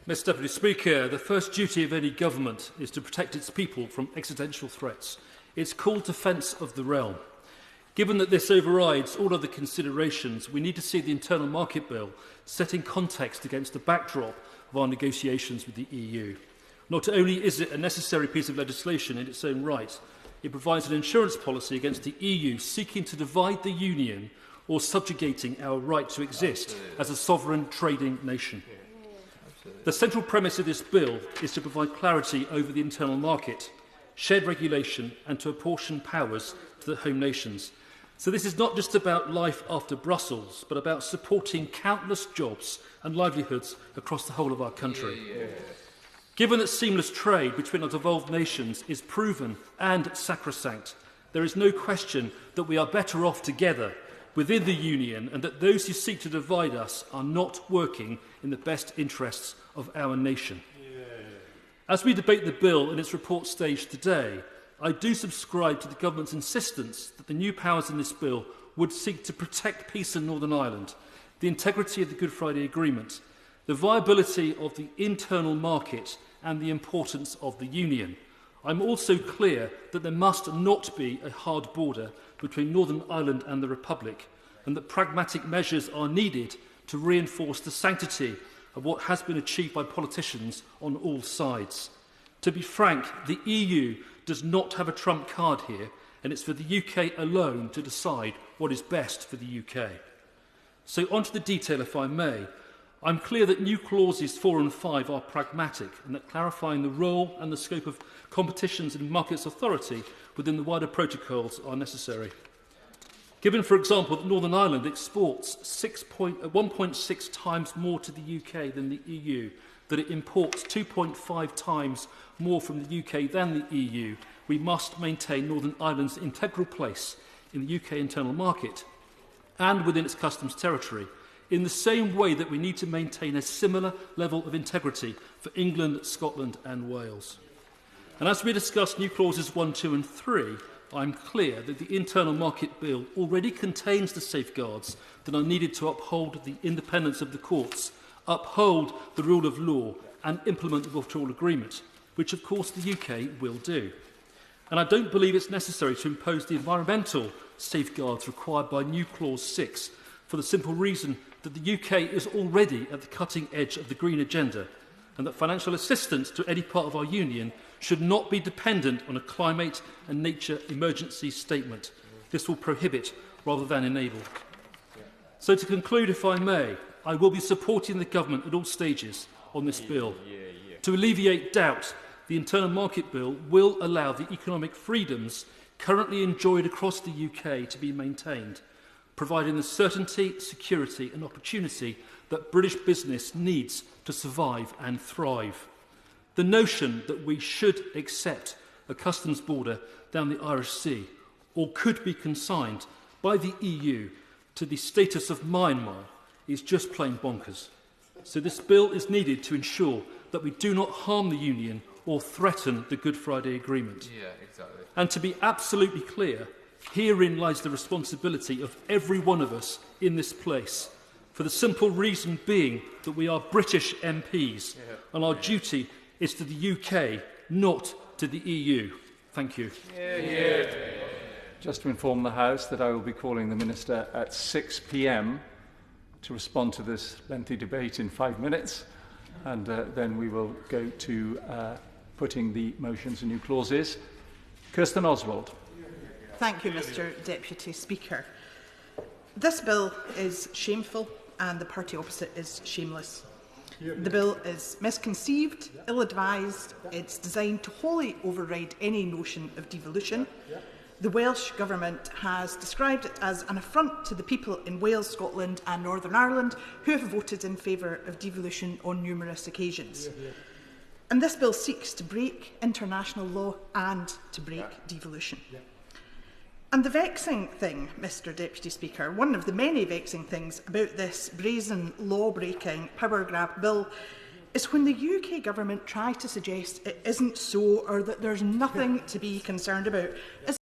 Mr Deputy Speaker, the first duty of any government is to protect its people from existential threats. It's called defence of the realm. Given that this overrides all other considerations, we need to see the Internal Market Bill set in context against the backdrop of our negotiations with the EU. Not only is it a necessary piece of legislation in its own right, it provides an insurance policy against the EU seeking to divide the Union or subjugating our right to exist as a sovereign trading nation. The central premise of this bill is to provide clarity over the internal market, shared regulation and to apportion powers to the home nations. So this is not just about life after Brussels, but about supporting countless jobs and livelihoods across the whole of our country. Given that seamless trade between our devolved nations is proven and sacrosanct, there is no question that we are better off together within the Union and that those who seek to divide us are not working in the best interests of our nation. As we debate the bill in its report stage today, I do subscribe to the government's insistence that the new powers in this bill would seek to protect peace in Northern Ireland, the integrity of the Good Friday Agreement, the viability of the internal market and the importance of the Union. I'm also clear that there must not be a hard border between Northern Ireland and the Republic, and that pragmatic measures are needed to reinforce the sanctity of what has been achieved by politicians on all sides. To be frank, the EU does not have a trump card here, and it's for the UK alone to decide what is best for the UK. So on to the detail, if I may. I'm clear that new clauses 4 and 5 are pragmatic and that clarifying the role and the scope of competitions and markets authority within the wider protocols are necessary. Given, for example, that Northern Ireland exports 1.6 times more to the UK than the EU, that it imports 2.5 times more from the UK than the EU, we must maintain Northern Ireland's integral place in the UK internal market and within its customs territory, in the same way that we need to maintain a similar level of integrity for England, Scotland and Wales. And as we discuss new clauses 1, 2 and 3, I'm clear that the Internal Market Bill already contains the safeguards that are needed to uphold the independence of the courts, uphold the rule of law and implement the withdrawal agreement, which of course the UK will do. And I don't believe it's necessary to impose the environmental safeguards required by new Clause 6 for the simple reason that the UK is already at the cutting edge of the green agenda and that financial assistance to any part of our union should not be dependent on a climate and nature emergency statement. This will prohibit rather than enable. So to conclude, if I may, I will be supporting the government at all stages on this bill. To alleviate doubt, the Internal Market Bill will allow the economic freedoms currently enjoyed across the UK to be maintained, providing the certainty, security and opportunity that British business needs to survive and thrive. The notion that we should accept a customs border down the Irish Sea or could be consigned by the EU to the status of Myanmar is just plain bonkers. So this bill is needed to ensure that we do not harm the Union or threaten the Good Friday Agreement. And to be absolutely clear, herein lies the responsibility of every one of us in this place, for the simple reason being that we are British MPs and our duty is to the UK, not to the EU. Thank you. Just to inform the House that I will be calling the Minister at 6 p.m. to respond to this lengthy debate in 5 minutes, and then we will go to putting the motions and new clauses. Kirsten Oswald. Thank you, Mr Deputy Speaker. This bill is shameful and the party opposite is shameless. The bill is misconceived, ill-advised, it's designed to wholly override any notion of devolution. The Welsh Government has described it as an affront to the people in Wales, Scotland and Northern Ireland who have voted in favour of devolution on numerous occasions. And this bill seeks to break international law and to break devolution. And the vexing thing, Mr Deputy Speaker, one of the many vexing things about this brazen law-breaking power grab bill is when the UK Government tries to suggest it isn't so or that there's nothing to be concerned about.